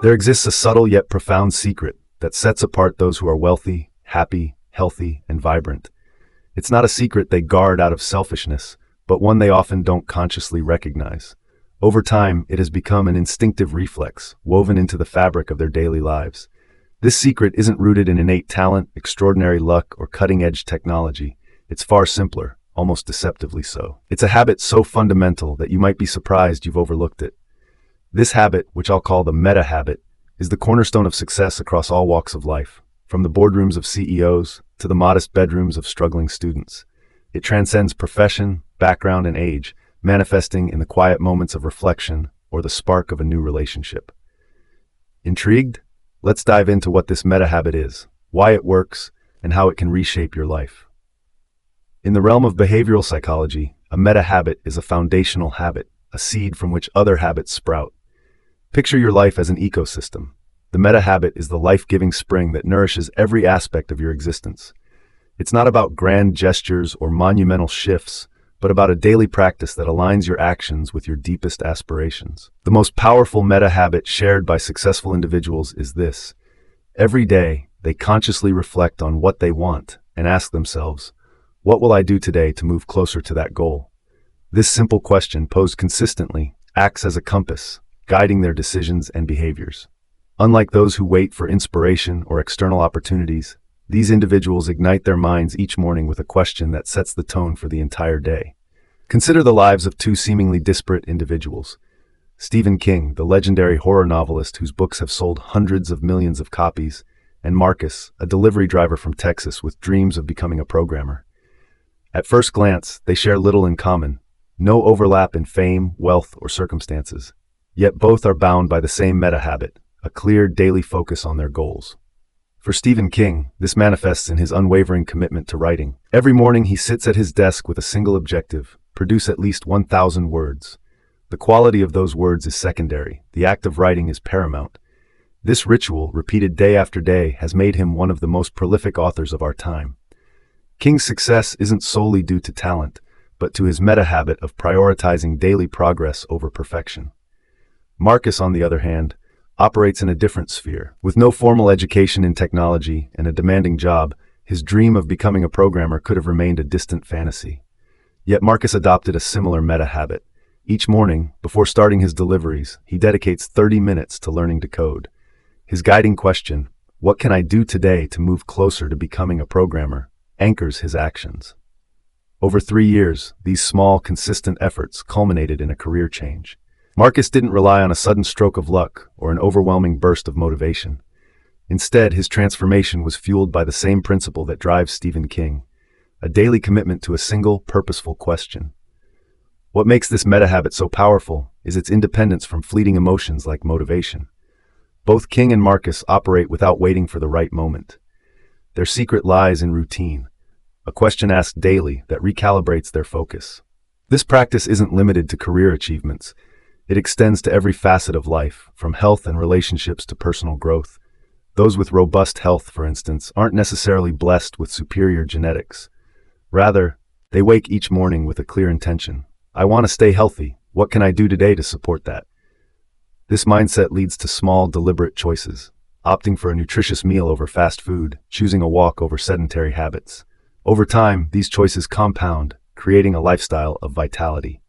There exists a subtle yet profound secret that sets apart those who are wealthy, happy, healthy, and vibrant. It's not a secret they guard out of selfishness, but one they often don't consciously recognize. Over time, it has become an instinctive reflex, woven into the fabric of their daily lives. This secret isn't rooted in innate talent, extraordinary luck, or cutting-edge technology. It's far simpler, almost deceptively so. It's a habit so fundamental that you might be surprised you've overlooked it. This habit, which I'll call the meta habit, is the cornerstone of success across all walks of life, from the boardrooms of CEOs to the modest bedrooms of struggling students. It transcends profession, background, and age, manifesting in the quiet moments of reflection or the spark of a new relationship. Intrigued? Let's dive into what this meta habit is, why it works, and how it can reshape your life. In the realm of behavioral psychology, a meta habit is a foundational habit, a seed from which other habits sprout. Picture your life as an ecosystem. The meta habit is the life-giving spring that nourishes every aspect of your existence. It's not about grand gestures or monumental shifts, but about a daily practice that aligns your actions with your deepest aspirations. The most powerful meta habit shared by successful individuals is this. Every day, they consciously reflect on what they want and ask themselves, what will I do today to move closer to that goal? This simple question, posed consistently, acts as a compass, guiding their decisions and behaviors. Unlike those who wait for inspiration or external opportunities, these individuals ignite their minds each morning with a question that sets the tone for the entire day. Consider the lives of two seemingly disparate individuals. Stephen King, the legendary horror novelist whose books have sold hundreds of millions of copies, and Marcus, a delivery driver from Texas with dreams of becoming a programmer. At first glance, they share little in common, no overlap in fame, wealth, or circumstances. Yet both are bound by the same meta habit, a clear daily focus on their goals. For Stephen King, this manifests in his unwavering commitment to writing. Every morning he sits at his desk with a single objective: produce at least 1,000 words. The quality of those words is secondary. The act of writing is paramount. This ritual, repeated day after day, has made him one of the most prolific authors of our time. King's success isn't solely due to talent, but to his meta habit of prioritizing daily progress over perfection. Marcus, on the other hand, operates in a different sphere. With no formal education in technology and a demanding job, his dream of becoming a programmer could have remained a distant fantasy. Yet Marcus adopted a similar meta habit. Each morning, before starting his deliveries, he dedicates 30 minutes to learning to code. His guiding question, "What can I do today to move closer to becoming a programmer?" anchors his actions. Over 3 years, these small, consistent efforts culminated in a career change. Marcus didn't rely on a sudden stroke of luck or an overwhelming burst of motivation. Instead, his transformation was fueled by the same principle that drives Stephen King, a daily commitment to a single, purposeful question. What makes this meta habit so powerful is its independence from fleeting emotions like motivation. Both King and Marcus operate without waiting for the right moment. Their secret lies in routine, a question asked daily that recalibrates their focus. This practice isn't limited to career achievements. It extends to every facet of life, from health and relationships to personal growth. Those with robust health, for instance, aren't necessarily blessed with superior genetics. Rather, they wake each morning with a clear intention. I want to stay healthy. What can I do today to support that? This mindset leads to small, deliberate choices, opting for a nutritious meal over fast food, choosing a walk over sedentary habits. Over time, these choices compound, creating a lifestyle of vitality.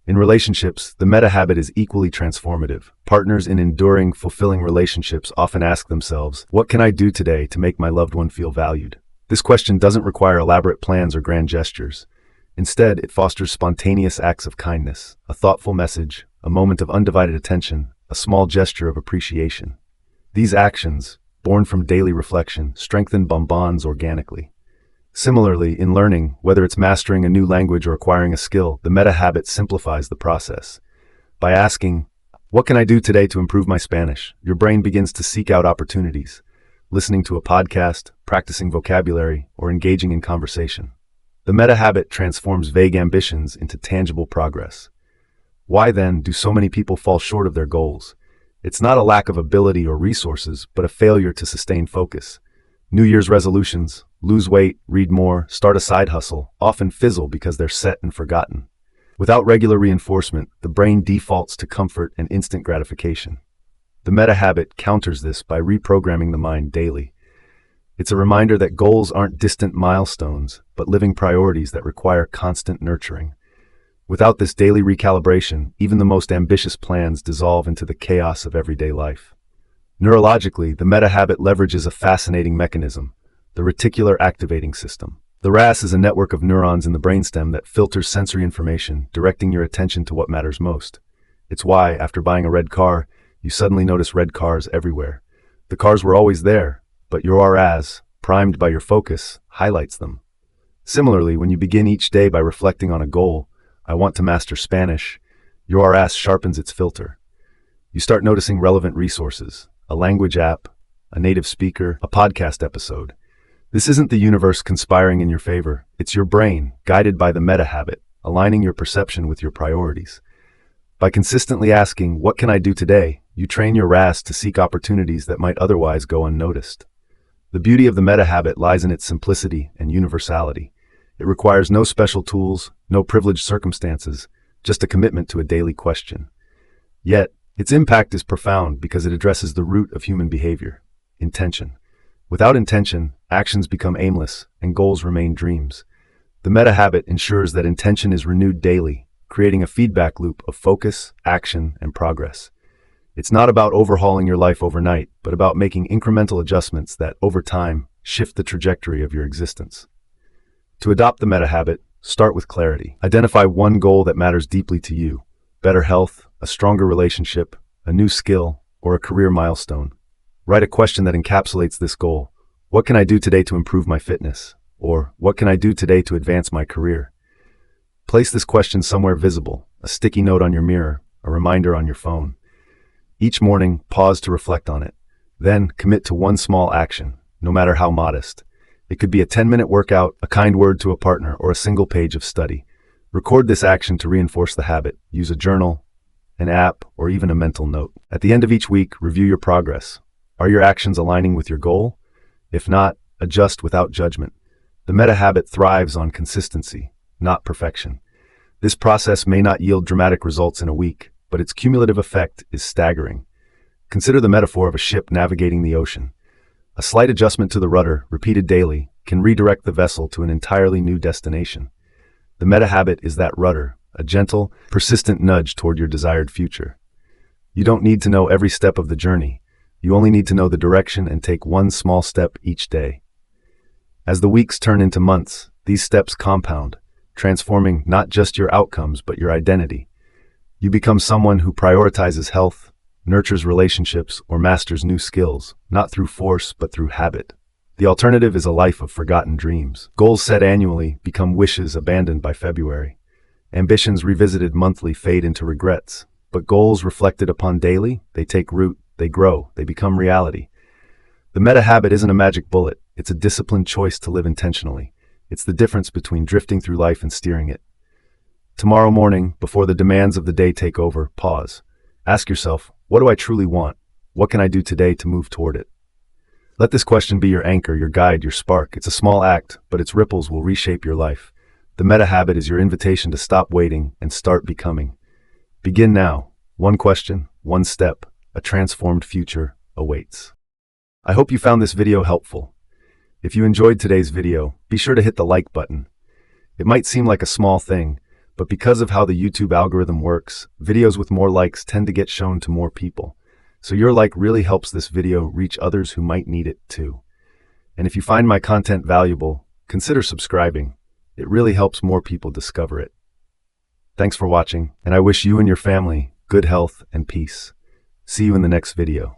In relationships, the meta habit is equally transformative. Partners in enduring, fulfilling relationships often ask themselves, what can I do today to make my loved one feel valued? This question doesn't require elaborate plans or grand gestures. Instead, it fosters spontaneous acts of kindness, a thoughtful message, a moment of undivided attention, a small gesture of appreciation. These actions, born from daily reflection, strengthen bonds organically. Similarly, in learning, whether it's mastering a new language or acquiring a skill, the meta habit simplifies the process. By asking, what can I do today to improve my Spanish? Your brain begins to seek out opportunities, listening to a podcast, practicing vocabulary, or engaging in conversation. The meta habit transforms vague ambitions into tangible progress. Why then do so many people fall short of their goals? It's not a lack of ability or resources, but a failure to sustain focus. New Year's resolutions, lose weight, read more, start a side hustle, often fizzle because they're set and forgotten. Without regular reinforcement, the brain defaults to comfort and instant gratification. The meta habit counters this by reprogramming the mind daily. It's a reminder that goals aren't distant milestones, but living priorities that require constant nurturing. Without this daily recalibration, even the most ambitious plans dissolve into the chaos of everyday life. Neurologically, the meta habit leverages a fascinating mechanism, the reticular activating system. The RAS is a network of neurons in the brainstem that filters sensory information, directing your attention to what matters most. It's why, after buying a red car, you suddenly notice red cars everywhere. The cars were always there, but your RAS, primed by your focus, highlights them. Similarly, when you begin each day by reflecting on a goal, I want to master Spanish, your RAS sharpens its filter. You start noticing relevant resources, a language app, a native speaker, a podcast episode. This isn't the universe conspiring in your favor. It's your brain, guided by the meta habit, aligning your perception with your priorities. By consistently asking, "What can I do today?" you train your RAS to seek opportunities that might otherwise go unnoticed. The beauty of the meta habit lies in its simplicity and universality. It requires no special tools, no privileged circumstances, just a commitment to a daily question. Yet, its impact is profound because it addresses the root of human behavior: intention. Without intention, actions become aimless and goals remain dreams. The meta habit ensures that intention is renewed daily, creating a feedback loop of focus, action, and progress. It's not about overhauling your life overnight, but about making incremental adjustments that, over time, shift the trajectory of your existence. To adopt the meta habit, start with clarity. Identify one goal that matters deeply to you: better health, a stronger relationship, a new skill, or a career milestone. Write a question that encapsulates this goal. What can I do today to improve my fitness? Or, what can I do today to advance my career? Place this question somewhere visible, a sticky note on your mirror, a reminder on your phone. Each morning, pause to reflect on it. Then, commit to one small action, no matter how modest. It could be a 10-minute workout, a kind word to a partner, or a single page of study. Record this action to reinforce the habit. Use a journal, an app, or even a mental note. At the end of each week, review your progress. Are your actions aligning with your goal? If not, adjust without judgment. The meta habit thrives on consistency, not perfection. This process may not yield dramatic results in a week, but its cumulative effect is staggering. Consider the metaphor of a ship navigating the ocean. A slight adjustment to the rudder, repeated daily, can redirect the vessel to an entirely new destination. The meta habit is that rudder, a gentle, persistent nudge toward your desired future. You don't need to know every step of the journey. You only need to know the direction and take one small step each day. As the weeks turn into months, these steps compound, transforming not just your outcomes but your identity. You become someone who prioritizes health, nurtures relationships, or masters new skills, not through force but through habit. The alternative is a life of forgotten dreams. Goals set annually become wishes abandoned by February. Ambitions revisited monthly fade into regrets. But goals reflected upon daily, they take root, they grow, they become reality. The meta habit isn't a magic bullet. It's a disciplined choice to live intentionally. It's the difference between drifting through life and steering it. Tomorrow morning, before the demands of the day take over, pause. Ask yourself, what do I truly want? What can I do today to move toward it? Let this question be your anchor, your guide, your spark. It's a small act, but its ripples will reshape your life. The meta habit is your invitation to stop waiting and start becoming. Begin now. One question, one step, a transformed future awaits. I hope you found this video helpful. If you enjoyed today's video, be sure to hit the like button. It might seem like a small thing, but because of how the YouTube algorithm works, videos with more likes tend to get shown to more people. So your like really helps this video reach others who might need it too. And if you find my content valuable, consider subscribing. It really helps more people discover it. Thanks for watching, and I wish you and your family good health and peace. See you in the next video.